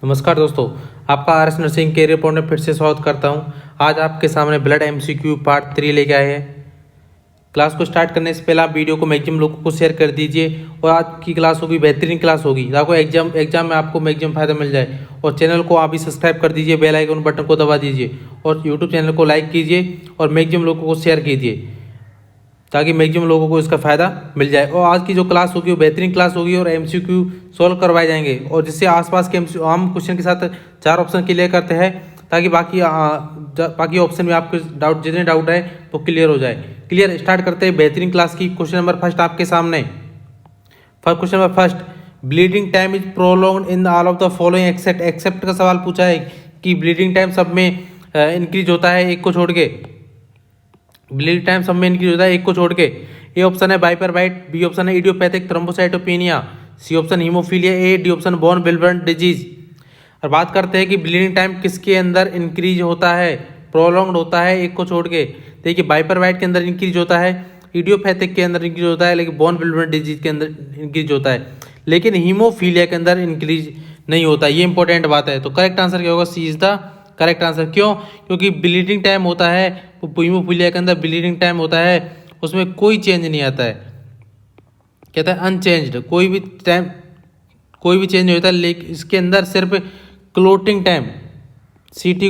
नमस्कार दोस्तों, आपका R S nursing career point में फिर से स्वागत करता हूं। आज आपके सामने ब्लड एमसीक्यू पार्ट 3 लेके आए हैं। क्लास को स्टार्ट करने से पहले आप वीडियो को मैक्सिमम लोगों को शेयर कर दीजिए और आज की क्लास होगी बेहतरीन क्लास होगी ताकि एग्जाम में आपको मैक्सिमम फायदा मिल जाए। और चैनल को आप भी सब्सक्राइब कर दीजिए, बेल आइकन बटन को दबा दीजिए और यूट्यूब चैनल को लाइक कीजिए और मैक्सिमम लोगों को शेयर कीजिए ताकि मैक्सिमम लोगों को इसका फ़ायदा मिल जाए। और आज की जो क्लास होगी वो बेहतरीन क्लास होगी और एमसीक्यू सॉल्व करवाए जाएंगे और जिससे आसपास के हम क्वेश्चन के साथ 4 ऑप्शन क्लियर करते हैं ताकि बाकी ऑप्शन में आपके जितने डाउट है वो क्लियर हो जाए। क्लियर, स्टार्ट करते हैं बेहतरीन क्लास की। क्वेश्चन नंबर फर्स्ट आपके सामने। Question number first, bleeding time is prolonged in all of the following except का सवाल पूछा है कि ब्लीडिंग टाइम सब में इंक्रीज होता है एक को छोड़ के। ब्लीडिंग टाइम सब में इंक्रीज होता है एक को छोड़ के। ए ऑप्शन है बाइपरबाइट, बी ऑप्शन है idiopathic thrombocytopenia, C option haemophilia A, D option von Willebrand disease. और बात करते हैं कि ब्लीडिंग टाइम किसके अंदर इंक्रीज होता है, प्रोलॉन्ग्ड होता है एक को छोड़ के। देखिए बाइपरबाइट के अंदर इंक्रीज होता है, इडियोपैथिक के अंदर इंक्रीज होता है, लेकिन बोन विल्बर्न डिजीज के अंदर इंक्रीज होता है, लेकिन हीमोफीलिया के अंदर इंक्रीज नहीं होता। ये इंपॉर्टेंट बात है। तो करेक्ट आंसर क्या होगा? C is the correct answer. क्यों? क्योंकि ब्लीडिंग टाइम होता है, हीमोफीलिया के अंदर ब्लीडिंग टाइम होता है, उसमें कोई चेंज नहीं आता है, कहता है अनचेंज्ड, कोई भी चेंज नहीं होता। लेकिन इसके अंदर सिर्फ क्लोटिंग टाइम सीटी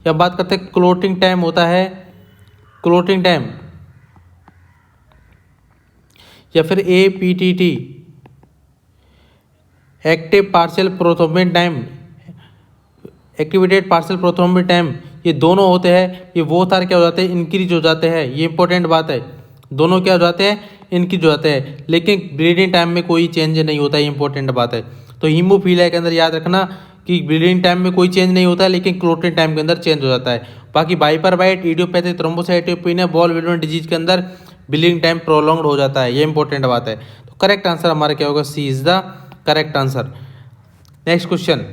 या बात करते हैं क्लोटिंग टाइम होता है, क्लोटिंग टाइम या फिर APTT active partial prothrombin time, activated partial prothrombin time, ये दोनों होते हैं। ये वो तार क्या हो जाते हैं? इंक्रीज हो जाते हैं। ये इंपॉर्टेंट बात है, दोनों क्या हो जाते हैं? इंक्रीज हो जाते हैं, लेकिन ब्लीडिंग टाइम में कोई चेंज नहीं होता है। ये इंपॉर्टेंट बात है। तो हीमोफीलिया के अंदर याद रखना कि ब्लीडिंग टाइम में कोई चेंज नहीं होता है, लेकिन क्लोटिंग टाइम के अंदर चेंज हो जाता है। बाकी बाइपरबाइट, इडियोपैथिक थ्रोम्बोसाइटोपेनिया, बॉल विल्बर्न डिजीज के अंदर ब्लीडिंग टाइम प्रोलॉन्ग्ड हो जाता है। ये इंपॉर्टेंट बात है। तो करेक्ट आंसर हमारा क्या होगा? C is the correct answer. Next question,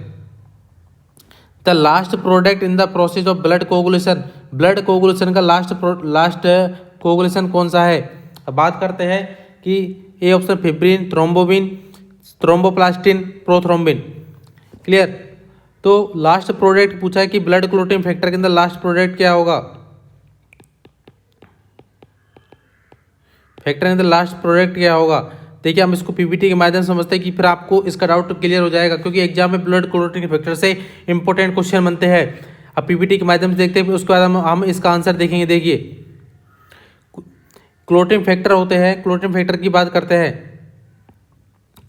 the last product in the process of blood coagulation. Blood coagulation का लास्ट कोगुलेशन कौन सा है? अब बात करते हैं कि A option fibrin, thrombin, thromboplastin, prothrombin. Clear? तो लास्ट प्रोडक्ट पूछा है कि ब्लड क्लोटिंग फैक्टर के अंदर लास्ट प्रोडक्ट क्या होगा? फैक्टर के अंदर लास्ट प्रोडक्ट क्या होगा? देखिए हम इसको पीपीटी के माध्यम से समझते हैं कि फिर आपको इसका डाउट क्लियर हो जाएगा, क्योंकि एग्जाम में ब्लड क्लोटिंग फैक्टर से इंपॉर्टेंट क्वेश्चन बनते हैं। अब पीपीटी के माध्यम से देखते हैं, उसके बाद हम इसका आंसर देखेंगे। देखिए क्लोटिंग फैक्टर होते हैं, क्लोटिंग फैक्टर की बात करते हैं,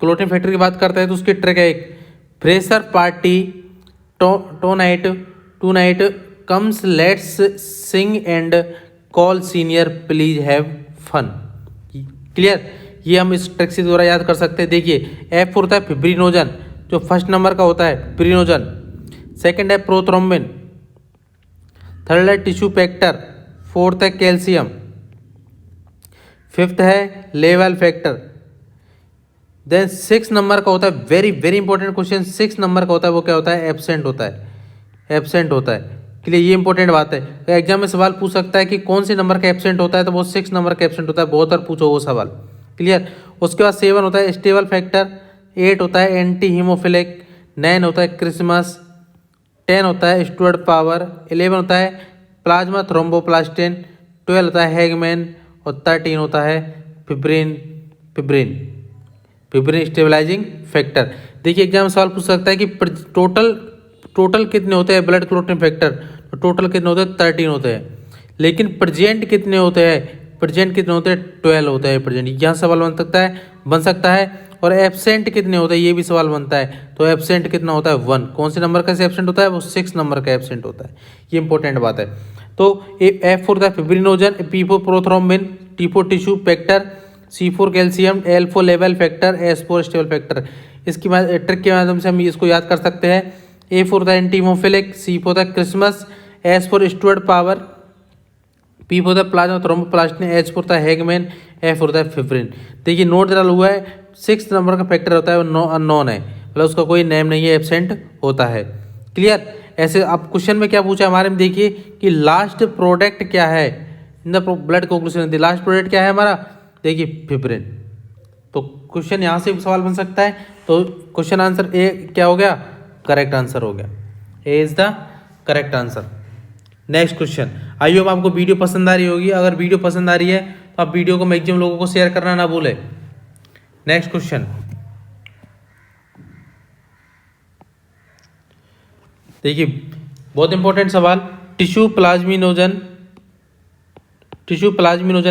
क्लोटिंग फैक्टर की बात करते हैं तो उसकी ट्रिक है एक, fresher party tonight comes let's sing and call senior please have fun. Clear? ये हम इस ट्रिक से द्वारा याद कर सकते हैं। देखिए एफ होता है फिब्रिनोजन, जो फर्स्ट नंबर का होता है फिब्रिनोजन, सेकंड है प्रोथ्रोम्बिन, थर्ड है टिश्यू फैक्टर, फोर्थ है कैल्शियम, फिफ्थ है लेवल फैक्टर, देन 6 नंबर का होता है, very very important question, 6 number का होता है वो क्या होता है? एब्सेंट होता है, एब्सेंट होता है। क्लियर? ये इंपॉर्टेंट बात है। तो एग्जाम में सवाल पूछ सकता है कि कौन से नंबर का एब्सेंट होता है, तो वो 6 नंबर का एब्सेंट होता है। बहुत बार पूछो वो सवाल। क्लियर? उसके बाद 7 होता है स्टेबल फैक्टर, 8 होता है एंटी हीमोफिलिक, 9 होता है क्रिसमस, 10 होता है स्टुअर्ट पावर, 11 होता है प्लाज्मा थ्रोम्बोप्लास्टिन, 12 होता है हैगमैन और 13 होता है फिब्रिन स्टेबलाइजिंग फैक्टर। देखिए एग्जाम में सवाल पूछ सकता है कि टोटल कितने होते हैं ब्लड क्लोटिंग फैक्टर, तो टोटल कितने होते हैं? 13 होते हैं, लेकिन प्रेजेंट कितने होते हैं? प्रेजेंट कितने होते हैं? 12 होते हैं प्रेजेंट। यहाँ सवाल बन सकता है। और एब्सेंट कितने होते हैं? ये भी सवाल बनता है। तो एब्सेंट कितना होता है? 1। कौन से नंबर का एब्सेंट होता है? वो 6 नंबर का एब्सेंट होता है। ये इंपॉर्टेंट बात है। तो एफ होता है fibrinogen, P four prothrombin, T four tissue factor, C4 calcium, L4 level factor, S4 stable factor. इसकी ट्रिक के माध्यम से हम इसको याद कर सकते हैं। A4 होता है एंटी हीमोफिलिक, C4 होता है Christmas, S4 Stuart power, P4 होता है प्लाज्मा थ्रोम्बोप्लास्टिन, H4 होता है हैगमैन, F4 होता है फिब्रिन। देखिए नोट डाला हुआ है, 6 नंबर का फैक्टर होता है वो अननोन है, मतलब उसका कोई नेम नहीं है, एब्सेंट होता है। क्लियर? ऐसे अब क्वेश्चन में क्या पूछा हमारे में, देखिए कि लास्ट प्रोडक्ट क्या है in the blood coagulation. Last product क्या है हमारा? देखिए फिब्रिन। तो क्वेश्चन यहाँ से सवाल बन सकता है। तो क्वेश्चन आंसर ए क्या हो गया? करेक्ट आंसर हो गया, A is the correct answer. Next question. I hope आपको वीडियो पसंद आ रही होगी। अगर वीडियो पसंद आ रही है तो आप वीडियो को मैक्सिमम लोगों को शेयर करना ना भूले। नेक्स्ट क्वेश्चन देखिए, बहुत इंपॉर्टेंट सवाल। Tissue plasminogen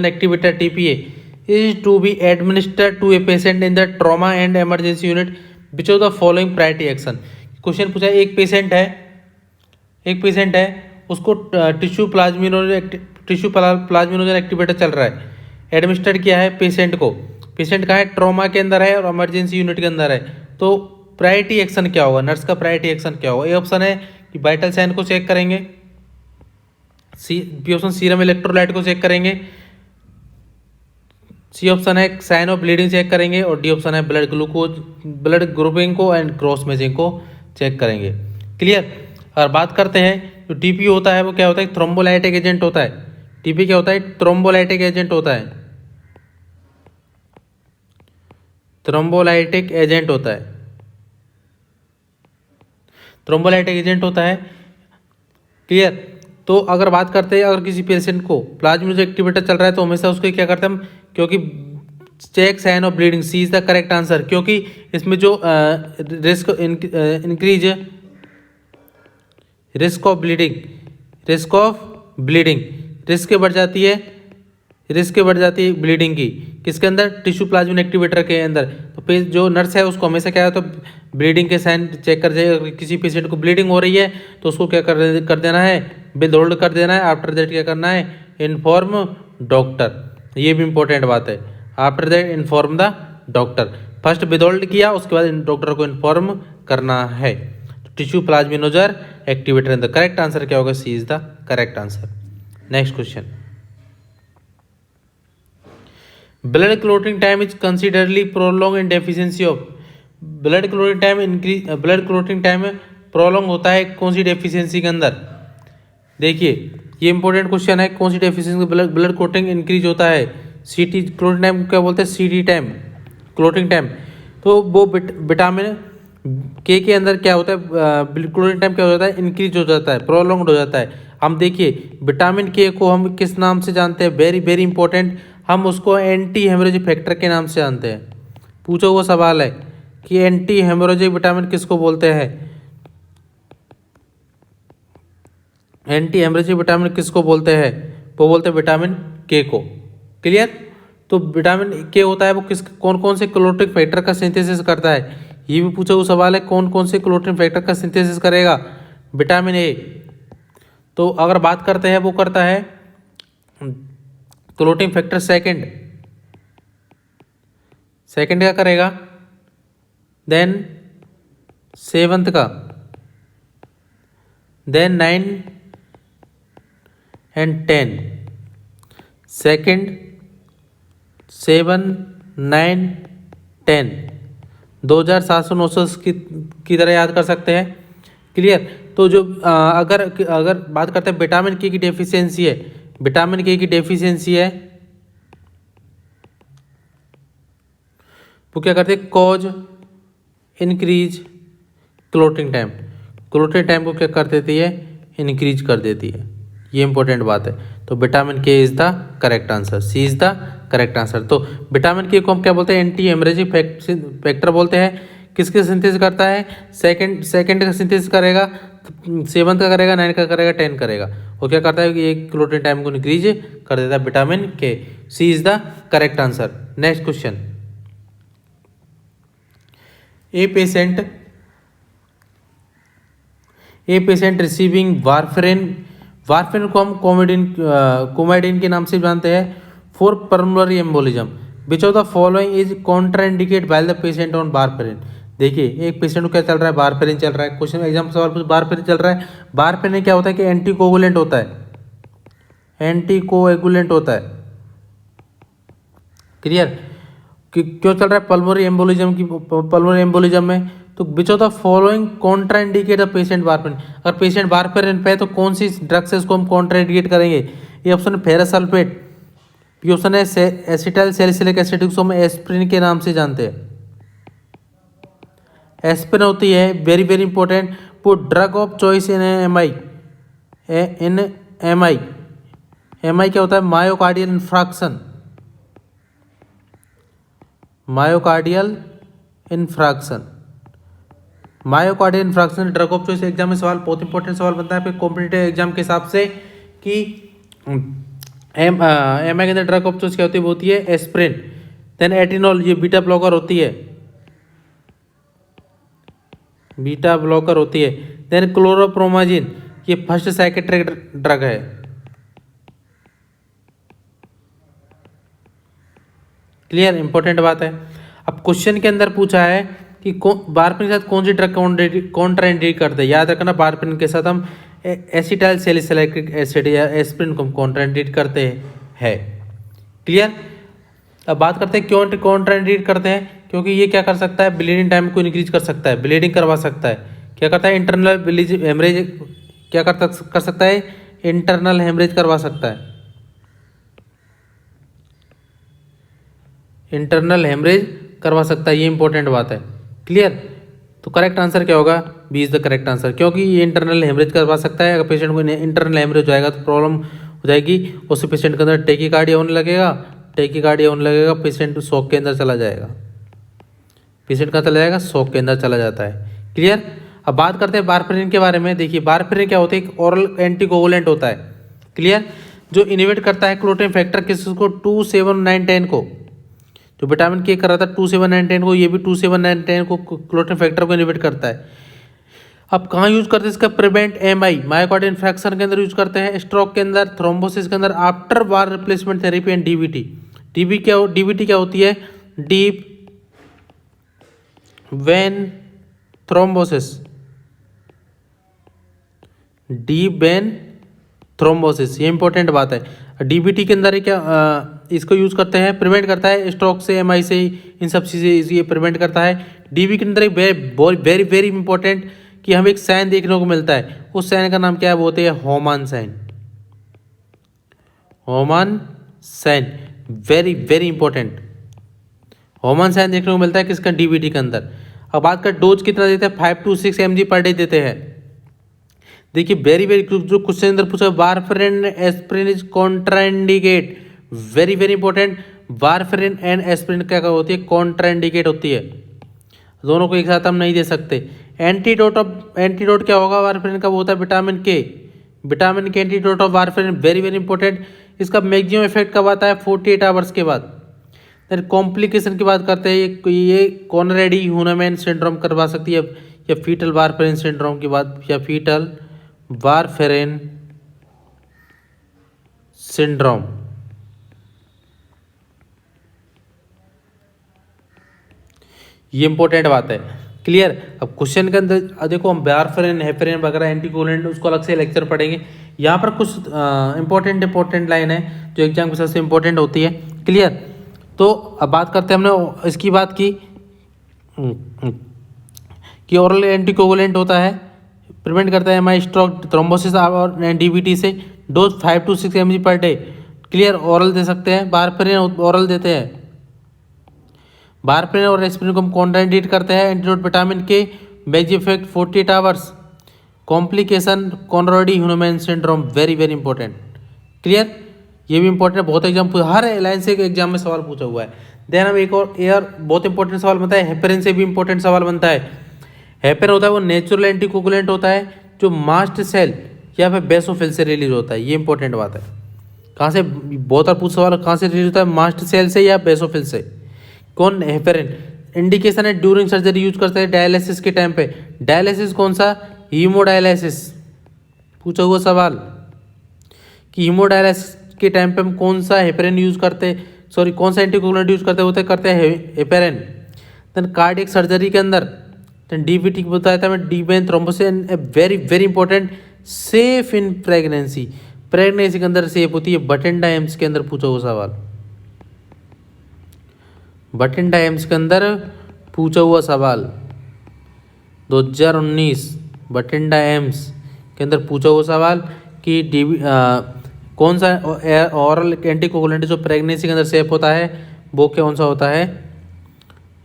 activator TPA is to be administered to a patient in the trauma and emergency unit which of the following priority action. Question पूछा है, एक पेशेंट है उसको टिश्यू प्लाज्मिनोजन एक्टिवेटर चल रहा है, एडमिनिस्टर किया है पेशेंट को। पेशेंट कहाँ है? ट्रॉमा के अंदर है और इमरजेंसी यूनिट के अंदर है। तो प्रायोरिटी एक्शन क्या होगा? नर्स का प्रायोरिटी एक्शन क्या होगा? ए ऑप्शन है कि वाइटल साइन को चेक करेंगे, बी ऑप्शन सीरम इलेक्ट्रोलाइट को चेक करेंगे, सी ऑप्शन है साइन ऑफ ब्लीडिंग चेक करेंगे, और डी ऑप्शन है ब्लड ग्रुपिंग को एंड क्रॉस मैचिंग को चेक करेंगे। क्लियर। और बात करते हैं जो टीपी होता है वो क्या होता है? थ्रोम्बोलाइटिक एजेंट होता है। टीपी क्या होता है? थ्रोम्बोलाइटिक एजेंट होता है। थ्रोम्बोलाइटिक एजेंट होता है। थ्रोम्बोलाइटिक एजेंट होता है। क्लियर। तो अगर बात करते हैं, अगर किसी पेशेंट को प्लाज्मिनोजन एक्टिवेटर चल रहा है तो हमेशा उसको क्या करते हैं हम? क्योंकि check sign of bleeding, C is the correct answer. क्योंकि इसमें जो risk increase risk of bleeding risk बढ़ जाती है ब्लीडिंग की। किसके अंदर? टिश्यू प्लाज्मिन एक्टिवेटर के अंदर। तो जो नर्स है उसको हमेशा क्या है, तो ब्लीडिंग के साइन चेक कर जाए। किसी पेशेंट को ब्लीडिंग हो रही है तो उसको क्या कर देना है? विद होल्ड कर देना है। आफ्टर दैट क्या करना है? Inform doctor. ये भी इंपॉर्टेंट बात है। After that inform the doctor. First withhold किया, उसके बाद डॉक्टर को इन्फॉर्म करना है। Tissue plasminogen activator the correct answer क्या होगा? C is the correct answer. Next question. Blood clotting time is considerably prolong in deficiency of. Blood clotting time prolong होता है कौन सी डेफिशिएंसी के अंदर? देखिए, ये इंपॉर्टेंट क्वेश्चन है। कौन सी डेफिशिएंसी ब्लड क्लोटिंग इंक्रीज होता है? सीटी क्लोटिंग टाइम क्या बोलते हैं? सीटी टाइम, क्लोटिंग टाइम। तो वो विटामिन के अंदर क्या होता है? क्लोटिंग टाइम क्या हो जाता है? इंक्रीज हो जाता है, प्रोलॉन्ग्ड हो जाता है। हम देखिए, विटामिन के को हम किस नाम से जानते हैं? Very very important. हम उसको एंटी हेमोरेजिक फैक्टर के नाम से जानते हैं। पूछो वो सवाल है कि एंटी हेमोरेजिक विटामिन किसको बोलते हैं? एंटी हेमोरेजिक विटामिन किसको बोलते हैं? वो बोलते हैं विटामिन के को। क्लियर। तो विटामिन के होता है वो कौन कौन से क्लोटिंग फैक्टर का सिंथेसिस करता है? ये भी पूछा वो सवाल है, कौन कौन से क्लोटिंग फैक्टर का सिंथेसिस करेगा? Vitamin A. तो अगर बात करते हैं, वो करता है क्लोटिंग फैक्टर सेकंड क्या करेगा? देन 7th का, देन 9 and 10। सेकंड 7, 9, 10 2700 की तरह याद कर सकते हैं। क्लियर। तो जो अगर बात करते हैं विटामिन के की डेफिशिएंसी है, विटामिन के की डेफिशिएंसी है वो क्या करते हैं? Cause increase clotting time. Clotting time को क्या कर देती है? इंक्रीज कर देती है। ये इंपॉर्टेंट बात है। तो vitamin K is the correct answer, C is the correct answer. तो विटामिन के को हम क्या बोलते हैं? एंटी हेमोरेजिक फैक्टर बोलते हैं। किसके सिंथेसिस करता है? सेकंड का सिंथेसिस करेगा, 7 का करेगा, 9 का करेगा, 10 करेगा। और क्या करता है कि एक क्लोटिंग टाइम को इंक्रीज कर देता है vitamin K. C is the correct answer. Next question. A patient receiving warfarin को हम कोमेडिन के नाम से जानते हैं for pulmonary embolism. Which of the following is contraindicate by the patient on warfarin. देखिए, एक पेशेंट को क्या चल रहा है? वारफेरिन चल रहा है। क्वेश्चन एग्जाम सवाल पूछ, वारफेरिन चल रहा है। वारफेरिन क्या होता है कि एंटीकोगुलेंट होता है, एंटीकोएगुलेंट होता है। क्लियर। क्यों चल रहा है? पल्मोनरी एम्बोलिज्म में। तो विच of the following contraindicate the patient warfarin. अगर पेशेंट वारफेरिन पे है तो कौन सी ड्रग से इसको हम कॉन्ट्राइंडिकेट करेंगे? ये option ferrous sulphate, B option है एसिटाइल सैलिसिलिक एसिड, जिसको हम एस्प्रिन के नाम से जानते हैं। एस्पिरिन होती है, very very important. Put drug of choice in M I, in M I. M I क्या होता है? Myocardial infarction, myocardial infarction. Myocardial infarction drug of choice exam में सवाल, बहुत इंपॉर्टेंट सवाल बनता है फिर कॉम्पिटिटिव एग्जाम के हिसाब से कि एम आई के अंदर ड्रग ऑफ चॉइस क्या होती है? वो होती है एस्प्रिन। देन एटिनॉल, ये बीटा ब्लॉकर होती है, बीटा ब्लॉकर होती है। देन क्लोरोप्रोमाजिन, ये फर्स्ट साइकेट्रिक ड्रग है। क्लियर, इंपॉर्टेंट बात है। अब क्वेश्चन के अंदर पूछा है कि वारफेरिन के साथ कौन सी ड्रग कॉन्ट्राइंडिकेट करते हैं। याद रखना, वारफेरिन के साथ हम एसिटाइल सैलिसिलिक एसिड या एस्प्रिन को कॉन्ट्राइंडिकेट करते हैं। क्लियर। अब बात करते हैं क्यों कॉन्ट्राइंडिकेट करते हैं। क्योंकि ये क्या कर सकता है? ब्लीडिंग टाइम को इंक्रीज कर सकता है, ब्लीडिंग करवा सकता है। क्या करता है? इंटरनल हेमरेज क्या कर सकता है? इंटरनल हेमरेज करवा सकता है, इंटरनल हेमरेज करवा सकता है। ये इंपॉर्टेंट बात है। क्लियर। तो करेक्ट आंसर क्या होगा? B is the correct answer, क्योंकि ये इंटरनल हेमरेज करवा सकता है। अगर पेशेंट को इंटरनल हेमरेज जाएगा तो प्रॉब्लम हो जाएगी, उस पेशेंट के अंदर टेकीकार्डिया होने लगेगा, टेकीकार्डिया होने लगेगा, पेशेंट शॉक के अंदर चला जाएगा, पेशेंट कहाँ चला जाएगा? शॉक के अंदर चला जाता है। क्लियर। अब बात करते हैं वारफेरिन के बारे में। देखिए वारफेरिन क्या होता है? एक ओरल एंटीकोगुलेंट होता है। क्लियर। जो इनिवेट करता है क्लोटिन फैक्टर किसको? 2, 7, 9, 10 को। जो विटामिन के कर रहा था 2, 7, 9, 10 को, ये भी 2, 7, 9, 10 को क्लोटिन फैक्टर को इनिवेट करता है। अब कहाँ यूज करते हैं इसका? प्रिवेंट एम आई, मायोकार्डियल इन्फ्रैक्शन के अंदर यूज करते हैं, स्ट्रोक के अंदर, थ्रोम्बोसिस के अंदर, after war replacement therapy and DBT. DBT क्या होती है? Deep vein thrombosis, deep vein thrombosis, ये इंपॉर्टेंट बात है। डीबीटी के अंदर क्या इसको यूज करते हैं? प्रिवेंट करता है स्ट्रोक से, एमआई से, इन सब चीज़ें ये प्रिवेंट करता है। डीबी के अंदर एक वेरी वेरी इंपॉर्टेंट कि हमें एक साइन देखने को मिलता है, उस साइन का नाम क्या है? बोलते हैं Homan sign, Homan sign, very very important. Homan sign देखने को मिलता है किसका? डीबीटी के अंदर। अब बात कर डोज कितना देते हैं? 5 to 6 mg पर डे देते हैं। देखिए वेरी वेरी जो क्वेश्चन अंदर पूछा, warfarin aspirin is contraindicate, very very important. Warfarin and aspirin क्या होती है? कॉन्ट्राइंडिकेट होती है, दोनों को एक साथ हम नहीं दे सकते। एंटीडोट क्या होगा वारफेरिन का? वो होता है विटामिन के, विटामिन के antidote of warfarin, very very important. इसका मैक्सिमम इफेक्ट कब आता है? 48 आवर्स के बाद। देन कॉम्प्लिकेशन की बात करते हैं, ये कॉनरेडी ह्यूनमैन सिंड्रोम करवा सकती है, या फीटल वारफेरिन सिंड्रोम की बात, या फीटल वारफेरिन सिंड्रोम। ये इंपॉर्टेंट बात है। क्लियर। अब क्वेश्चन के अंदर देखो, हम वारफेरिन, हेपेरिन वगैरह एंटीकोगुलेंट उसको अलग से लेक्चर पढ़ेंगे। यहाँ पर कुछ इंपॉर्टेंट लाइन है जो एग्जाम के सबसे इंपॉर्टेंट होती है। क्लियर। तो अब बात करते हैं, हमने इसकी बात की कि ओरल एंटीकोगुलेंट होता है, प्रिवेंट करता है एमआई, स्ट्रोक, थ्रोम्बोसिस और डीबीटी से। Dose 5 to 6 mg per day. Clear. Oral दे सकते हैं, वारफेरिन ओरल देते हैं। वारफेरिन और एस्प्रिन को हम कॉन्ट्राइंडिकेट करते हैं। Antidote vitamin K, maximum effect 48 hours. Complication कॉनरेडी ह्यूनमैन syndrome, very very important. Clear. ये भी इंपॉर्टेंट, बहुत एग्जाम, हर लाइन से एग्जाम में सवाल पूछा हुआ है। देन हम एक और बहुत इंपॉर्टेंट सवाल बनता है, हेपेरिन से भी इंपॉर्टेंट सवाल बनता है। हेपेरिन होता है वो नेचुरल एंटीकोगुलेंट होता है, जो मास्ट सेल या फिर बेसोफिल से रिलीज होता है। ये इंपॉर्टेंट बात है। कहाँ से? बहुत बार पूछ सवाल, कहाँ से रिलीज होता है? मास्ट सेल से या बेसोफिल से। कौन? हेपेरिन। इंडिकेशन है ड्यूरिंग सर्जरी यूज करते हैं डायलिसिस के टाइम पे। डायलिसिस कौन सा? हीमोडायलिसिस। पूछा हुआ सवाल कि हीमोडायलिसिस के टाइम पे हम कौन सा हेपेरिन यूज करते, सॉरी कौन सा एंटीकोगुलेंट यूज करते हैं हेपेरिन। देन कार्डियक सर्जरी के अंदर, देन डीबीटी बताया था मैं, deep vein thrombosis, very very important. Safe in pregnancy, pregnancy के अंदर सेफ होती है। बठिंडा एम्स के अंदर पूछा हुआ सवाल, बठिंडा एम्स के अंदर पूछा हुआ सवाल 2019 बठिंडा एम्स के अंदर पूछा हुआ सवाल कि कौन सा ओरल एंटीकोगुलेंट जो प्रेगनेंसी के अंदर सेफ होता है, वो कौन सा होता है?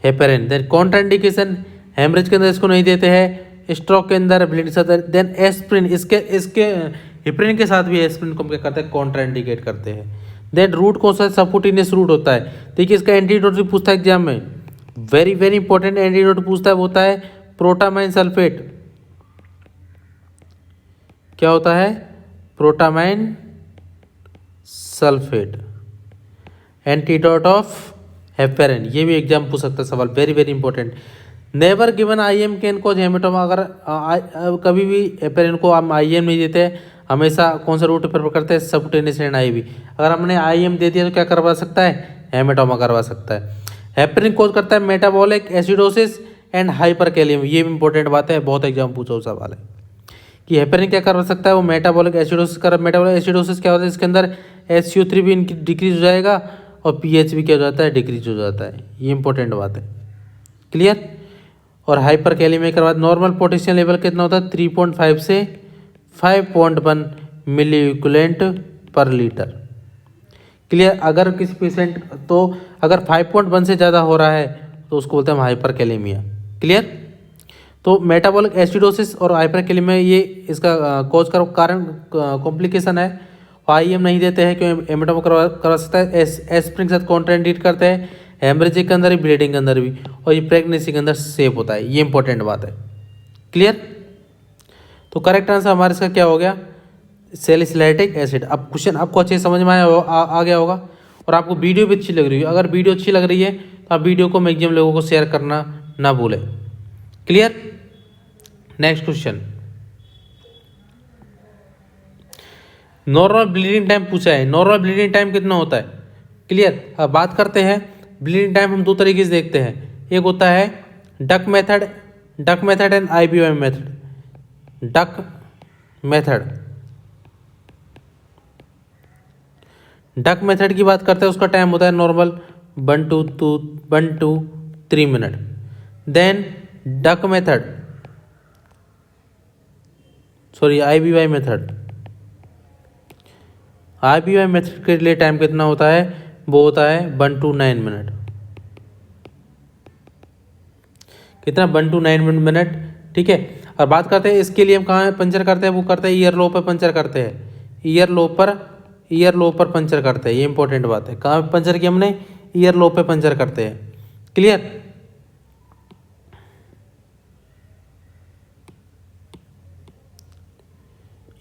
हेपेरिन। देन कॉन्ट्राइंडिकेशन, हेमरेज के अंदर इसको नहीं देते हैं, स्ट्रोक के अंदर ब्लीडिंग से देन एस्प्रिन, इसके हिप्रिन के साथ भी एस्प्रिन को हम क्या करते हैं, कॉन्ट्रा इंडिकेट करते हैं। देन रूट कौन सा है, सबक्यूटेनियस रूट होता है। देखिए इसका एंटीडोट भी पूछता है एग्जाम में, वेरी वेरी इंपॉर्टेंट एंटीडोट पूछता है, वो होता है प्रोटामाइन सल्फेट। क्या होता है, protamine sulphate, antidote of heparin. ये भी एग्जाम पूछ सकता है सवाल, very very important. Never given IM can cause haematoma, अगर कभी भी हेपेरिन को हम आईएम नहीं देते, हमेशा कौन सा रूट प्रेफर करते हैं, सबक्यूटेनियस एंड आईवी। अगर हमने आईएम दे दिया तो क्या करवा सकता है, हेमेटोमा करवा सकता है। हेपेरिन कॉज करता है मेटाबॉलिक एसिडोसिस एंड हाइपरकैलियम। ये भी इंपॉर्टेंट बात है, बहुत एग्जाम पूछो सवाल है कि हेपेरिन क्या करवा सकता है, वो मेटाबॉलिक एसिडोसिस कर। मेटाबॉलिक एसिडोसिस क्या होता है, इसके अंदर SO3 भी इनकी डिक्रीज हो जाएगा और pH भी क्या हो जाता है, डिक्रीज हो जाता है। ये इंपॉर्टेंट बात है, क्लियर। और हाइपरकैलियमिया के बाद नॉर्मल पोटेशियम लेवल कितना होता है, 3.5 से 5.1 मिली इक्विवेलेंट पर लीटर, क्लियर। अगर किसी पेशेंट तो अगर 5.1 से ज़्यादा हो रहा है तो उसको बोलते हैं हम हाइपरकैलेमिया, क्लियर। तो मेटाबॉलिक एसिडोसिस और हाइपरकैलेमिया ये इसका कॉज का कारण कॉम्प्लिकेशन है। आईएम नहीं देते हैं क्यों, हेमेटोमा करवा सकता है, एस्प्रिन के साथ कॉन्ट्राइंडिकेट करते हैं, हेमरेजिक के अंदर भी, ब्लीडिंग के अंदर भी, और ये प्रेगनेंसी के अंदर सेफ होता है। ये इंपॉर्टेंट बात है, क्लियर। तो करेक्ट आंसर हमारे इसका क्या हो गया, सैलिसिलैटिक एसिड। अब क्वेश्चन आपको अच्छे समझ में आ गया होगा और आपको वीडियो भी अच्छी लग रही है। अगर वीडियो अच्छी लग रही है तो आप वीडियो को मैक्सिमम लोगों को शेयर करना ना भूलें, clear. Next question, normal bleeding time पूछा है। नॉर्मल ब्लीडिंग टाइम कितना होता है, क्लियर। अब बात करते हैं ब्लीडिंग टाइम, हम दो तरीके से देखते हैं। एक होता है duck method and IBM method. Duck method की बात करते हैं, उसका टाइम होता है normal 1 to 3 minute. Then duck method, sorry IBY method के लिए टाइम कितना होता है, वो होता है 1 to 9 मिनट। कितना, 1 to 9 मिनट, ठीक है। और बात करते हैं इसके लिए हम कहाँ पंचर करते हैं, वो करते हैं ईयर लो पर पंचर करते हैं। ईयर लो पर पंचर करते हैं, ये इंपॉर्टेंट बात है। कहाँ पंचर किया हमने, ईयर लो पे पंचर करते हैं, क्लियर।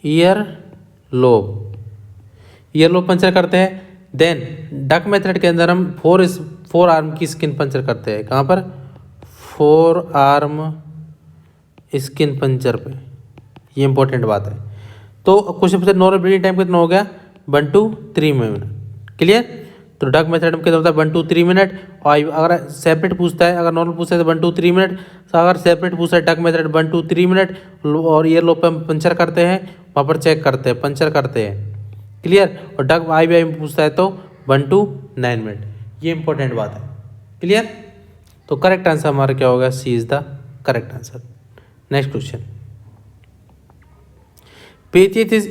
ईयर लो पंचर करते हैं। देन डक मेथड के अंदर हम 4 आर्म की स्किन पंचर करते हैं। कहाँ पर, 4 आर्म स्किन पंचर पे, ये इंपॉर्टेंट बात है। तो क्वेश्चन पूछा नॉर्मल ब्लीडिंग टाइम कितना हो गया, 1 to 3 मिनट, क्लियर। तो डक मेथड में कितना होता है, 1 to 3 मिनट। और अगर सेपरेट पूछता है, अगर नॉर्मल पूछता है तो 1 to 3 मिनट। तो अगर सेपरेट पूछता है डक मेथड 1 to 3 मिनट, और ईयर लो पे हम पंचर करते हैं, वहाँ पर चेक करते हैं, पंचर करते हैं, क्लियर। और डक IBI में पूछता है तो 1 to 9 मिनट, ये इंपॉर्टेंट बात है, क्लियर। तो करेक्ट आंसर हमारा क्या होगा, C is the correct answer. Next question, patches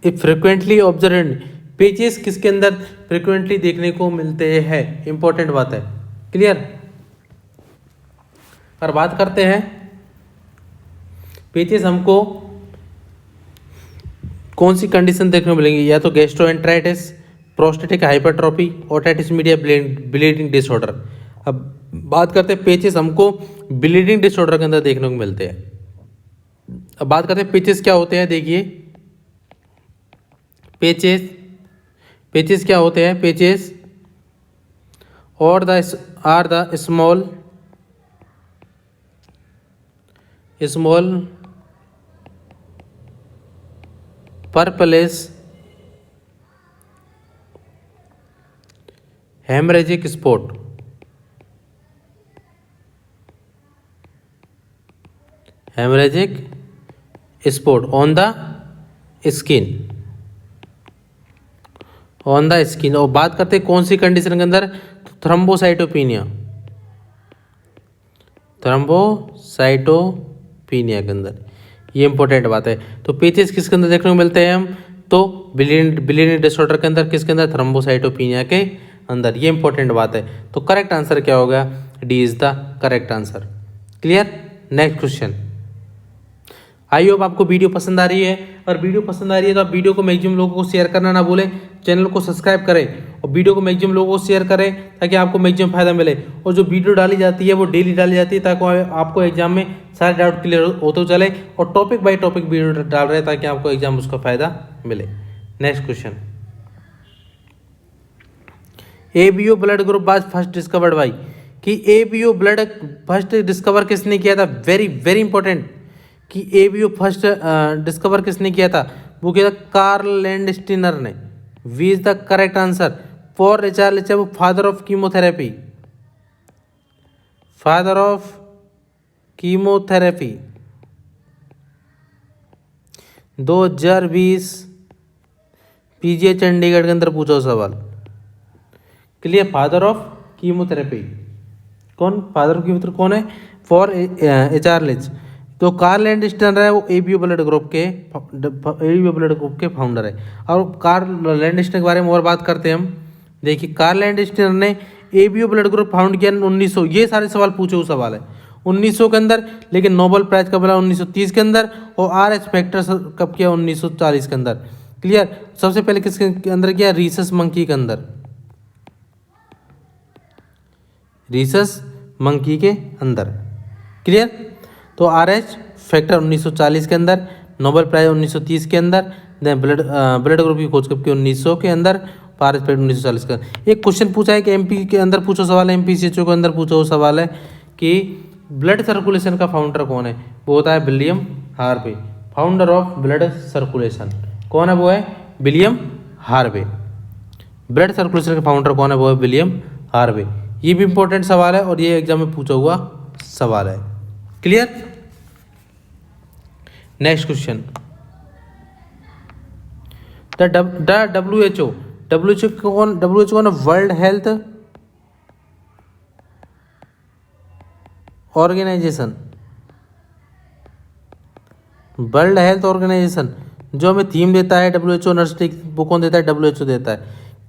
is frequently observe. Patches किसके अंदर फ्रिक्वेंटली देखने को मिलते हैं, इंपॉर्टेंट बात है, क्लियर। और बात करते हैं पेचेस हमको कौन सी कंडीशन देखने को मिलेंगी, या तो gastroenteritis, prostatic hypertrophy, otitis media bleeding disorder. अब बात करते हैं पेचेस हमको ब्लीडिंग डिसऑर्डर के अंदर देखने को मिलते हैं। अब बात करते हैं पेचेस क्या होते हैं, देखिए पेचेस क्या होते हैं, पेचेस और are the small purplish haemorrhagic spot, on the skin. और बात करते हैं कौन सी कंडीशन के अंदर, थ्रोम्बोसाइटोपिनिया के अंदर, ये इंपॉर्टेंट बात है। तो पेचेस किसके अंदर देखने को मिलते हैं हम, तो ब्लीडिंग डिसऑर्डर के अंदर, किसके अंदर, थ्रोम्बोसाइटोपिनिया के अंदर, ये इंपॉर्टेंट बात है। तो करेक्ट आंसर क्या होगा, D is the correct answer, clear. Next question. I hope आपको वीडियो पसंद आ रही है, और वीडियो पसंद आ रही है तो आप वीडियो को मैक्सिमम लोगों को शेयर करना ना भूलें, चैनल को सब्सक्राइब करें और वीडियो को मैक्सिमम लोगों को शेयर करें ताकि आपको मैक्सिमम फायदा मिले। और जो वीडियो डाली जाती है वो डेली डाली जाती है ताकि आपको एग्जाम में सारे डाउट क्लियर होते चले, और टॉपिक बाय टॉपिक वीडियो डाल रहे हैं ताकि आपको एग्जाम उसका फायदा मिले। Next question. ABO blood group was first discovered by, कि एबीओ ब्लड फर्स्ट डिस्कवर किसने किया था, वेरी वेरी इंपॉर्टेंट, कि एबीओ फर्स्ट डिस्कवर किसने किया था, वो किया था कार्ल लैंडस्टीनर ने। B is the correct answer. For Richard वो father of chemotherapy, father of chemotherapy 2020 PGI Chandigarh के अंदर पूछा सवाल। क्लियर। फादर ऑफ कीमोथेरेपी कौन, फादर ऑफ कीमोथेरेपी कौन है, फॉर एचार्लिच। तो कार्ल लैंडस्टीनर है वो एबीओ ब्लड ग्रुप के फाउंडर है। और कार्ल लैंडस्टीनर के बारे में और बात करते हैं हम। देखिए कार्ल लैंडस्टीनर ने एबीओ ब्लड ग्रुप फाउंड किया 1900, ये सारे सवाल पूछे हुए सवाल है 1900 के अंदर, लेकिन नोबेल प्राइज कब मिला 1930 के अंदर, और आर.एच. फैक्टर कब किया 1940 के अंदर। क्लियर। सबसे पहले किसके अंदर किया, रीसस मंकी के अंदर, रीसस मंकी के अंदर। क्लियर। तो आर.एच. फैक्टर 1940 के अंदर, नोबेल प्राइज 1930 के अंदर, देन ब्लड ग्रुप की खोज कब की 1900 के अंदर, आर.एच. फैक्टर 1940 के अंदर। एक क्वेश्चन पूछा है कि एमपी के अंदर पूछो सवाल है, एमपीसीएचओ के अंदर पूछो सवाल है कि ब्लड सर्कुलेशन का फाउंडर कौन है, वो होता है William Harvey, founder of blood circulation. कौन है, वो है विलियम हार्वे। ब्लड सर्कुलेशन का फाउंडर कौन है, वो है विलियम हार्वे। ये भी इंपॉर्टेंट सवाल है और ये एग्जाम में पूछा हुआ सवाल है। क्लियर। Next question. डब्ल्यूएचओ कौन, world health organisation, world health organisation जो हमें थीम देता है डब्ल्यूएचओ नर्सिंग, वो कौन देता है, डब्ल्यूएचओ देता है।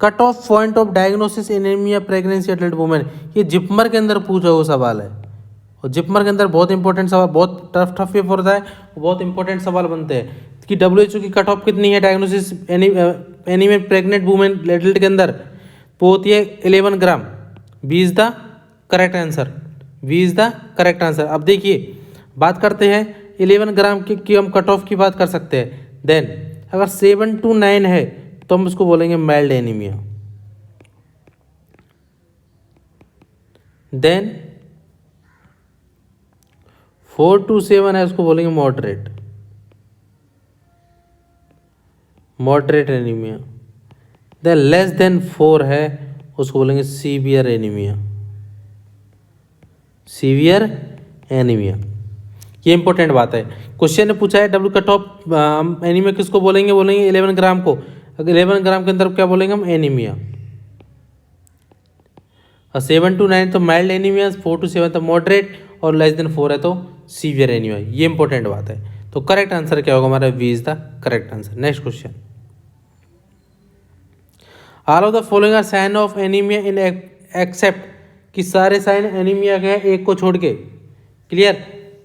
Cut off point of diagnosis anaemia pregnancy adult women, ये जिपमर के अंदर पूछा हुआ सवाल है, और जिपमर के अंदर बहुत इंपॉर्टेंट सवाल, बहुत टफ पेपर होता है, बहुत इंपॉर्टेंट सवाल बनते हैं कि डब्ल्यूएचओ की कट ऑफ कितनी है diagnosis anaemia pregnant women adult के अंदर, वो होती है 11 gram. B is the correct answer, B is the correct answer. अब देखिए बात करते हैं 11 ग्राम की हम कट ऑफ की बात कर सकते हैं। देन अगर 7 to 9 है तो हम उसको बोलेंगे माइल्ड एनीमिया। देन 4 to 7 है उसको बोलेंगे moderate, moderate anaemia. Than less than 4 है उसको बोलेंगे सीवियर एनीमिया, सीवियर एनीमिया। ये इंपॉर्टेंट बात है। क्वेश्चन ने पूछा है डब्ल्यू कट ऑफ एनीमिया किसको बोलेंगे, बोलेंगे 11 ग्राम को। अगर 11 ग्राम के अंदर क्या बोलेंगे हम, एनीमिया। 7 to 9 तो माइल्ड एनीमिया, 4 to 7 तो मॉडरेट, और लेस देन 4 है तो सीवियर एनीमिया। ये इंपॉर्टेंट बात है। तो करेक्ट आंसर क्या होगा हमारा, B is the correct answer. Next question. All of the following are sign of anaemia in except, कि सारे साइन एनीमिया के हैं एक को छोड़ के। क्लियर।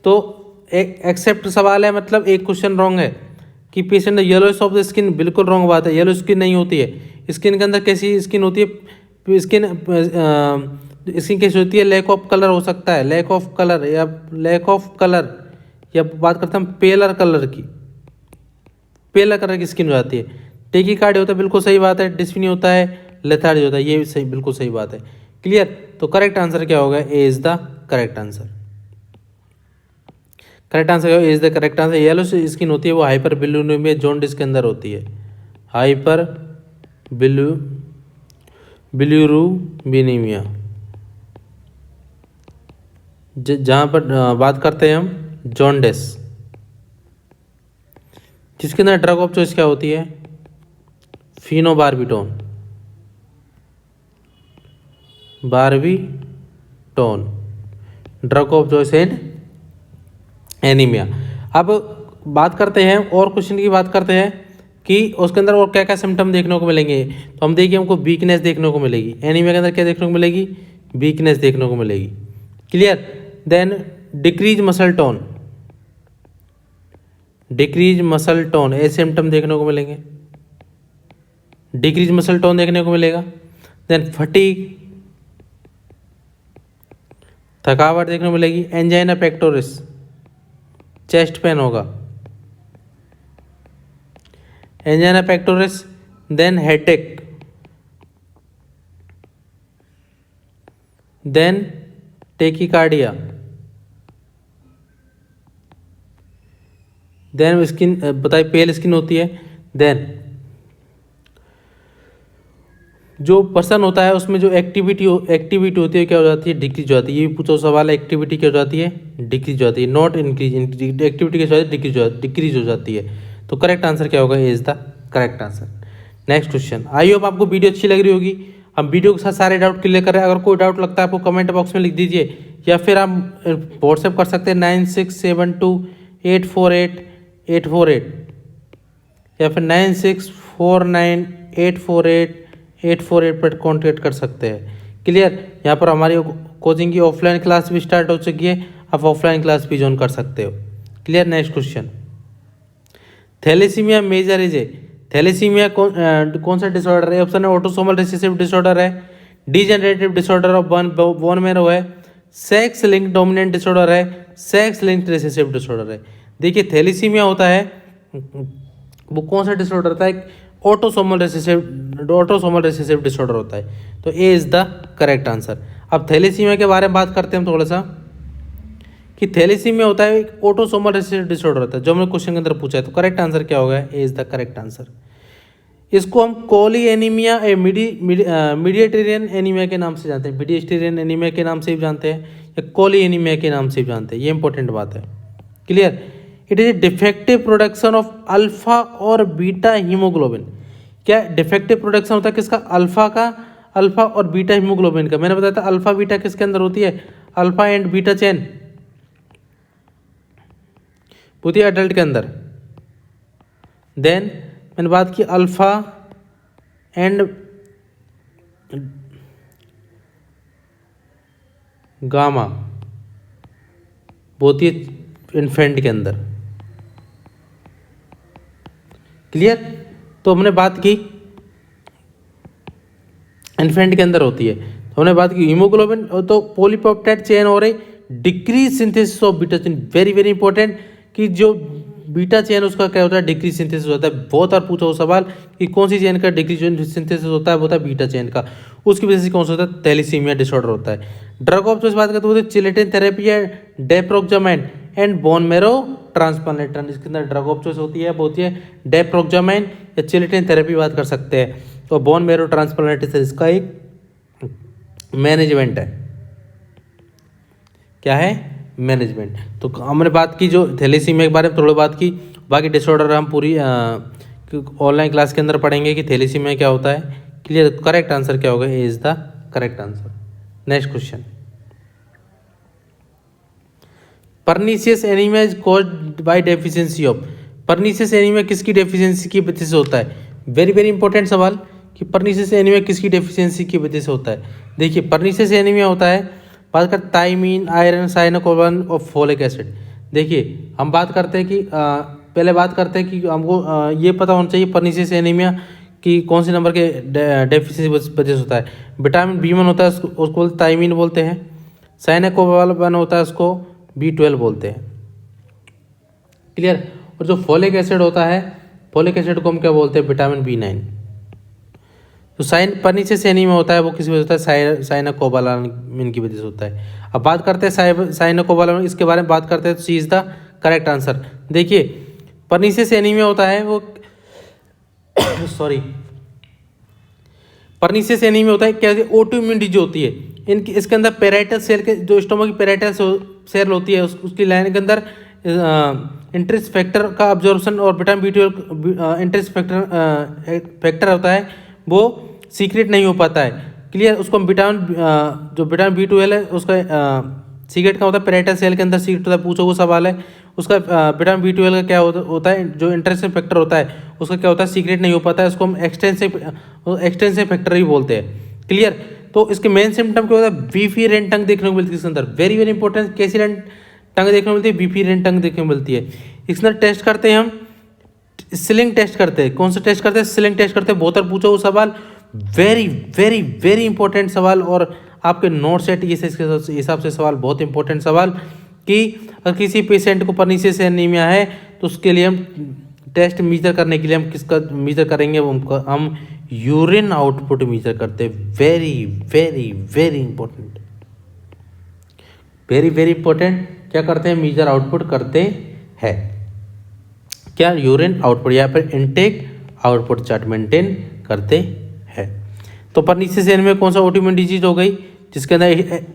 तो एक एक्सेप्ट सवाल है, मतलब एक क्वेश्चन रॉन्ग है कि patient yellowish of the skin, बिल्कुल रॉन्ग बात है। येलो स्किन नहीं होती है। स्किन के अंदर कैसी स्किन होती है, स्किन कैसी होती है, लैक ऑफ कलर हो सकता है, लैक ऑफ कलर या बात करते हैं हम पेलर कलर की, पेलर कलर की स्किन हो जाती है। टेकीकार्डिया होता है, बिल्कुल सही बात है। डिस्फिनी होता है, लेथार्जी होता है, ये भी सही, बिल्कुल सही बात है। क्लियर। तो करेक्ट आंसर क्या होगा, A is the correct answer. Correct answer A is the correct answer. Yellow skin होती है वो हाइपर बिलिरूबिनिया जॉन्डिस के अंदर होती है, हाइपर बिलिरूबिनिमिया। जहाँ पर बात करते हैं हम जॉन्डिस, जिसके अंदर ड्रग ऑफ चॉइस क्या होती है, phenobarbitone, drug of choice in anaemia. अब बात करते हैं और क्वेश्चन की बात करते हैं कि उसके अंदर और क्या क्या सिम्टम देखने को मिलेंगे। तो हम देखिए हमको वीकनेस देखने को मिलेगी। एनीमिया के अंदर क्या देखने को मिलेगी, वीकनेस देखने को मिलेगी। Clear. Then decrease muscle tone, decrease muscle tone, ये सिम्टम देखने को मिलेंगे, डिक्रीज मसल टोन देखने को मिलेगा। देन फटीग, थकावट देखने को मिलेगी। एंजाइना पेक्टोरिस, चेस्ट पेन होगा, angina pectoris. Then headache, then tachycardia, then skin बताइए पेल स्किन होती है। देन जो पर्सन होता है उसमें जो एक्टिविटी होती है क्या हो जाती है, डिक्रीज हो जाती है। ये भी पूछो सवाल है, एक्टिविटी क्या हो जाती है, डिक्रीज हो जाती है, नॉट इंक्रीज, एक्टिविटी क्या हो जाती है, डिक्रीज हो जाती है। तो करेक्ट आंसर क्या होगा, A is the correct answer. Next question. I hope आपको वीडियो अच्छी लग रही होगी। हम वीडियो के साथ सारे डाउट क्लियर कर रहे हैं। अगर कोई डाउट लगता है आपको कमेंट बॉक्स में लिख दीजिए, या फिर आप व्हाट्सएप कर सकते हैं 9672848848, या फिर 9649848848 पर कॉन्टेक्ट कर सकते हैं। क्लियर। यहाँ पर हमारी कोचिंग की ऑफलाइन क्लास भी स्टार्ट हो चुकी है, आप ऑफलाइन क्लास भी ज्वाइन कर सकते हो। Clear. Next question. Thalassaemia major is a, thalassaemia कौन सा डिसऑर्डर है? ऑप्शन है ऑटोसोमल रिसेसिव डिसऑर्डर है, degenerative disorder of bone marrow है, सेक्स लिंक्ड डोमिनेंट डिसऑर्डर है, सेक्स लिंक्ड रिसेसिव डिसऑर्डर है। देखिए थैलेसीमिया होता है वो कौन सा डिसऑर्डर होता है, ऑटोसोमल रिसेसिव डिसऑर्डर होता है। तो ए इज द करेक्ट आंसर। अब थैलेसीमिया के बारे में बात करते हैं हम थोड़ा सा, कि थैलेसीमिया होता है एक ऑटोसोमल रिसेसिव डिसऑर्डर होता है, जो हमने क्वेश्चन के अंदर पूछा है। तो करेक्ट आंसर क्या होगा, A is the correct answer. इसको हम कोली एनीमिया मीडिएटेरियन एनीमिया के नाम से जानते हैं, मीडिएटेरियन एनीमिया के नाम से भी जानते हैं, या कोली एनीमिया के नाम से भी जानते हैं। ये इंपॉर्टेंट बात है। Clear. It is defective production of alpha और बीटा हीमोग्लोबिन। क्या डिफेक्टिव प्रोडक्शन होता है किसका, अल्फा का, अल्फा और बीटा हीमोग्लोबिन का। मैंने बताया था अल्फा बीटा किसके अंदर होती है, अल्फा एंड बीटा चेन होती है एडल्ट के अंदर। देन मैंने बात की अल्फा एंड गामा होती है इन्फेंट के अंदर। क्लियर। तो हमने बात की इन्फेंट के अंदर होती है, तो हमने बात की हीमोग्लोबिन, तो पॉलीपेप्टाइड चेन हो रही, decrease synthesis of beta chain. Very very important कि जो बीटा चेन उसका क्या होता है, डिक्रीज सिंथेसिस होता है। बहुत बार पूछा हो सवाल कि कौन सी चेन का डिक्रीज सिंथेसिस होता है, वो होता है बीटा चेन का। उसकी वजह से कौन सा होता है, थैलेसीमिया डिसऑर्डर होता है। ड्रग ऑफ चॉइस बात करते हैं चिलेटिन थेरेपी है, डेप्रोक्सामाइन एंड बोन मैरो ट्रांसप्लांटेशन। इसके अंदर ड्रग ऑफ चॉइस होती है, वो होती है डेप्रोक्सामाइन या चिलेटिन थेरेपी बात कर सकते हैं। तो बोन मैरो ट्रांसप्लांटेशन इसका एक मैनेजमेंट है। क्या है, मैनेजमेंट। तो हमने बात की जो थैलेसीमिया के बारे में थोड़ी बात की, बाकी डिसऑर्डर हम पूरी ऑनलाइन क्लास के अंदर पढ़ेंगे कि थैलेसीमिया क्या होता है। क्लियर। करेक्ट आंसर क्या होगा, A is the correct answer. Next question. Pernicious anaemia is caused by deficiency of, pernicious anaemia किसकी डेफिशिएंसी की वजह से होता है। वेरी वेरी इंपॉर्टेंट सवाल कि पर्नीशियस एनीमिया किसकी डेफिशिएंसी की वजह से होता है। देखिए पर्नीशियस एनीमिया होता है, बात करते थायमीन, आयरन, साइनोकोबान और फोलिक एसिड। देखिए हम बात करते हैं कि पहले बात करते हैं कि हमको ये पता होना चाहिए पर्नीशियस एनीमिया की कौन से नंबर के डेफिशिएंसी वजह से होता है। विटामिन B1 होता है, उसको थायमीन बोलते हैं। साइनोकोबान होता है, उसको B12 बोलते हैं। क्लियर। और जो फोलिक एसिड होता है, फोलिक एसिड को हम क्या बोलते हैं, विटामिन B9। तो पर्नीशियस एनीमिया होता है वो किस वजह से होता है, साइनोकोबालामिन की वजह से होता है। अब बात करते हैं साइनोकोबालामिन, इसके बारे में बात करते हैं, तो सी इज द करेक्ट आंसर। देखिए पर्नीशियस एनीमिया होता है वो सॉरी पर्नीशियस एनीमिया होता है क्या, ऑटोइम्यून डिजीज होती है इनकी। इसके अंदर पेराइटल सेल के जो स्टोमक की पेराइटल सेल होती है उसकी लाइन के अंदर इंटरेस्ट फैक्टर का अब्जॉर्प्शन और विटामिन B12 इंटरेस्ट फैक्टर होता है, वो सीक्रेट नहीं हो पाता है। क्लियर। उसको जो विटामिन B12 है उसका सीक्रेट का होता है, पेराइटल सेल के अंदर सीक्रेट होता है। पूछो वो सवाल है उसका विटामिन B12 का क्या होता है, जो इंटरेस्टिंग फैक्टर होता है उसका क्या होता है, सीक्रेट नहीं हो पाता है। उसको हम एक्सटेंसिव फैक्टर ही बोलते हैं। क्लियर। तो इसके मेन सिम्टम क्या होता है, वीफी रेड टंग देखने को मिलती है इसके अंदर। वेरी वेरी इंपॉर्टेंट, कैसी टंग देखने को मिलती है, बीपी टंग देखने को मिलती है। इसमें टेस्ट करते हैं हम, स्लिंग टेस्ट करते हैं। कौन सा टेस्ट करते हैं? स्लिंग टेस्ट करते हैं। बहुत पूछा वो सवाल, वेरी वेरी वेरी इंपॉर्टेंट सवाल, और आपके नोट सेट ये इसके हिसाब से सवाल बहुत इंपॉर्टेंट सवाल कि अगर किसी पेशेंट को परनीसियस एनीमिया है तो उसके लिए हम टेस्ट मीजर करने के लिए हम किसका मीजर करेंगे? हम यूरिन आउटपुट मीजर करते हैं। Very very very important, very very important. क्या करते हैं? मीजर आउटपुट करते हैं। क्या? यूरिन आउटपुट, या फिर इनटेक आउटपुट चार्ट मेंटेन करते हैं। तो परनीसियस एनीमिया कौन सा ऑटोइम्यून डिजीज हो गई जिसके अंदर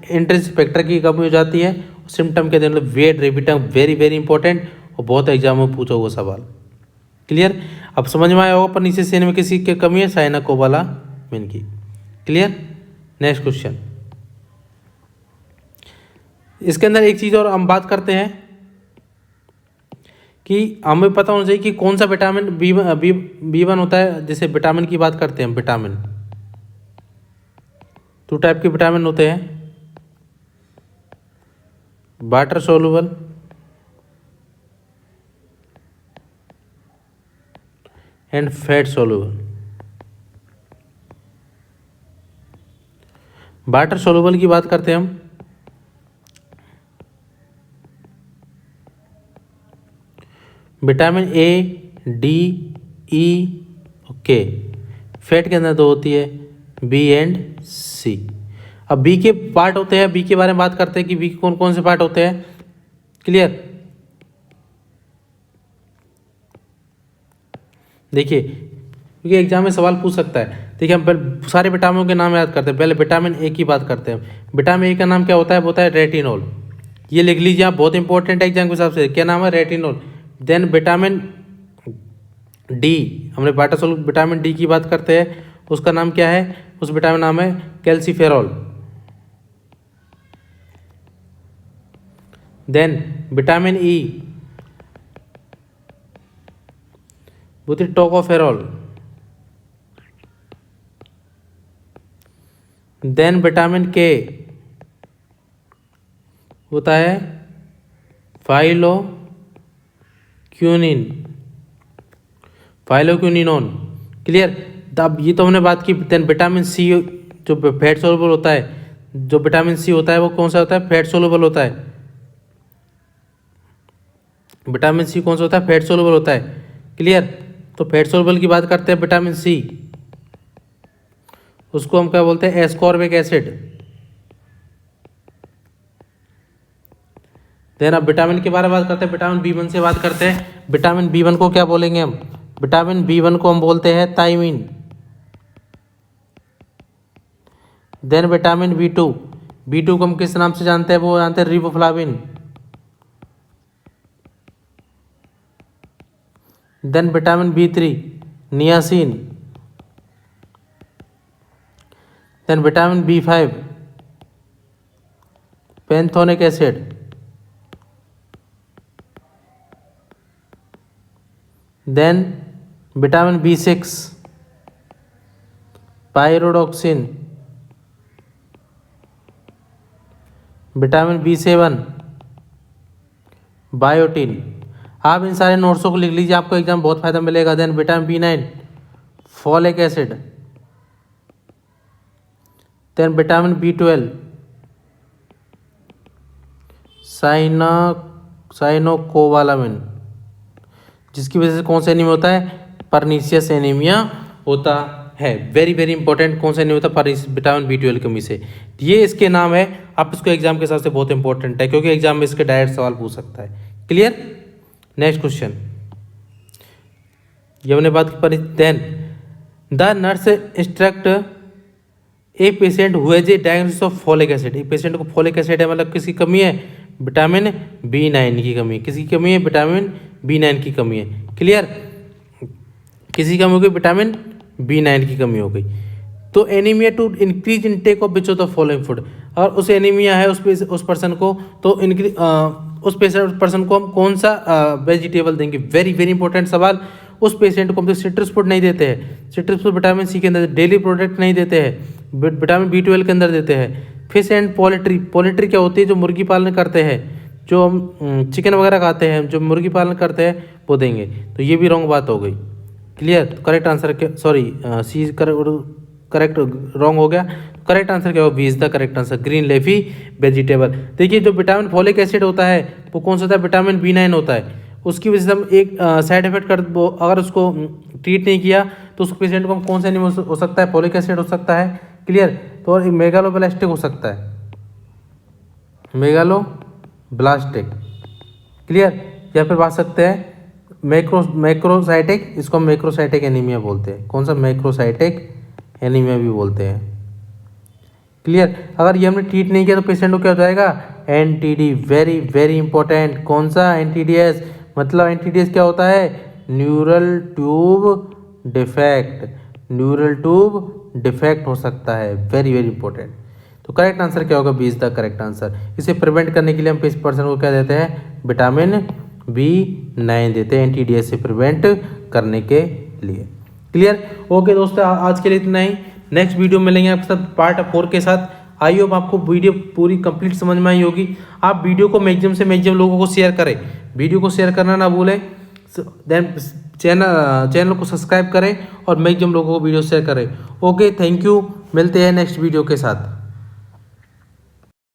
एंट्रेंस फैक्टर की कमी हो जाती है। सिम्टम के अंदर वेट रेबिटम, वेरी वेरी इंपॉर्टेंट और बहुत एग्जाम में पूछा हुआ सवाल। क्लियर? अब समझ में आया होगा परनीसियस एनीमिया किसी की कमी है? साइनोकोबालामिन की। क्लियर? Next question. इसके अंदर एक चीज और हम बात करते हैं कि हमें पता होना चाहिए कि कौन सा विटामिन बी वन होता है। जैसे विटामिन की बात करते हैं, विटामिन 2 टाइप के विटामिन होते हैं, water soluble and fat soluble. Water soluble की बात करते हैं हम, विटामिन ए, डी, ई, के। फैट के अंदर 2 होती है, बी एंड सी। अब बी के पार्ट होते हैं, बी के बारे में बात करते हैं कि बी के कौन कौन से पार्ट होते हैं। क्लियर? देखिए, क्योंकि एग्जाम में सवाल पूछ सकता है। देखिए, हम पहले सारे विटामिनों के नाम याद करते हैं। पहले विटामिन ए की बात करते हैं। विटामिन ए का नाम क्या होता है? वो होता है रेटिनॉल। ये लिख लीजिए आप, बहुत इंपॉर्टेंट है एग्जाम के हिसाब से। क्या नाम है? रेटिनॉल। देन विटामिन डी, हमने वाटर विटामिन डी की बात करते हैं, उसका नाम क्या है? उस विटामिन नाम है कैल्सीफेरॉल। देन विटामिन ई, वो थी टोकोफेरॉल। देन विटामिन के होता है फाइलोक्यूनिनोन। क्लियर? अब ये तो हमने बात की। देन विटामिन सी, जो फैट सोलुबल होता है, जो विटामिन सी होता है वो कौन सा होता है? फैट सोलुबल होता है। विटामिन सी कौन सा होता है? फैट सोलुबल होता है। क्लियर? तो फैट सोलुबल की बात करते हैं, विटामिन सी, उसको हम क्या बोलते हैं? Ascorbic acid. देन अब विटामिन के बारे में बात करते हैं, विटामिन बी1 से बात करते हैं। विटामिन बी1 को क्या बोलेंगे हम? विटामिन बी1 को हम बोलते हैं थायमीन। देन विटामिन बी2 को हम किस नाम से जानते हैं? वो जानते हैं riboflavin. Then vitamin B3 niacin. Then vitamin B5 पैंथोनिक acid. Then vitamin B6 pyridoxine. Vitamin बी7 biotin. आप इन सारे नोट्सों को लिख लीजिए, आपको एग्जाम बहुत फायदा मिलेगा। Then vitamin B nine folic acid. Then vitamin बी12 साइनोकोबालामिन, जिसकी वजह से कौन सा एनीमिया होता है? परनीसियस एनीमिया होता है। Very very important. कौन सा एनीमिया होता है? विटामिन बी12 की कमी से। ये इसके नाम है। आप इसको एग्जाम के हिसाब से बहुत इंपॉर्टेंट है, क्योंकि एग्जाम में इसके डायरेक्ट सवाल पूछ सकता है। क्लियर? नेक्स्ट क्वेश्चन, ये हमने बात की। Then the nurse instruct a patient who has a diagnosis of folic acid. एक पेशेंट को फॉलिक एसिड है, मतलब किसकी कमी है? विटामिन बी9 की कमी। किसकी कमी है? विटामिन बी9 की कमी है। क्लियर? किसी कमी हो गई? विटामिन बी9 की कमी हो गई। तो anaemia to increase intake of which of the following food. और उस एनीमिया है उस पर्सन को, तो उस पर्सन को हम कौन सा वेजिटेबल देंगे? वेरी वेरी इंपॉर्टेंट सवाल। उस पेशेंट को हम तो सिट्रस फूड नहीं देते हैं। सिट्रस फूड विटामिन सी के अंदर, डेली प्रोडक्ट नहीं देते हैं, विटामिन बी12 के अंदर देते हैं। Fish and poultry. पोल्ट्री क्या होती है? जो मुर्गी पालन करते हैं, जो हम चिकन वगैरह खाते हैं, जो मुर्गी पालन करते हैं वो देंगे। तो ये भी रॉन्ग बात हो गई। क्लियर? तो करेक्ट आंसर क्या, सॉरी सी करेक्ट रॉन्ग हो गया। करेक्ट आंसर क्या होगा? B is the correct answer, green leafy vegetable. देखिए जो विटामिन फॉलिक एसिड होता है वो कौन सा होता है? विटामिन B9 होता है। उसकी वजह से हम एक साइड इफेक्ट कर अगर उसको ट्रीट नहीं किया तो उस पेशेंट को कौन सा एनीमिया हो सकता है? फॉलिक एसिड हो सकता है। क्लियर? तो और मेगालोब्लास्टिक हो सकता है, मेगालोब्लास्टिक। क्लियर? या फिर बात सकते हैं मैक्रोसाइटिक, इसको हम मैक्रोसाइटिक एनीमिया बोलते हैं। कौन सा? मैक्रोसाइटिक एनीमिया भी बोलते हैं। क्लियर? अगर ये हमने ट्रीट नहीं किया तो पेशेंट को क्या हो जाएगा? NTD, very very important. कौन सा? एनटीडीएस। मतलब एनटीडीएस क्या होता है? Neural tube defect, neural tube defect हो सकता है। Very very important. तो करेक्ट आंसर क्या होगा? B is the correct answer. इसे प्रिवेंट करने के लिए हम इस पर्सन को क्या देते हैं? विटामिन B9 देते हैं, एनटीडीएस से प्रिवेंट करने के लिए। क्लियर? ओके दोस्तों, आज के लिए इतना ही। नेक्स्ट वीडियो मिलेंगे आपके साथ पार्ट 4 के साथ। आई होप आपको वीडियो पूरी कंप्लीट समझ में आई होगी। आप वीडियो को मैक्सिमम से मैक्सिमम लोगों को शेयर करें, वीडियो को शेयर करना ना भूलें। देन चैनल को सब्सक्राइब करें और मैक्सिमम लोगों को वीडियो शेयर करें। Okay, thank you. मिलते हैं नेक्स्ट वीडियो के साथ।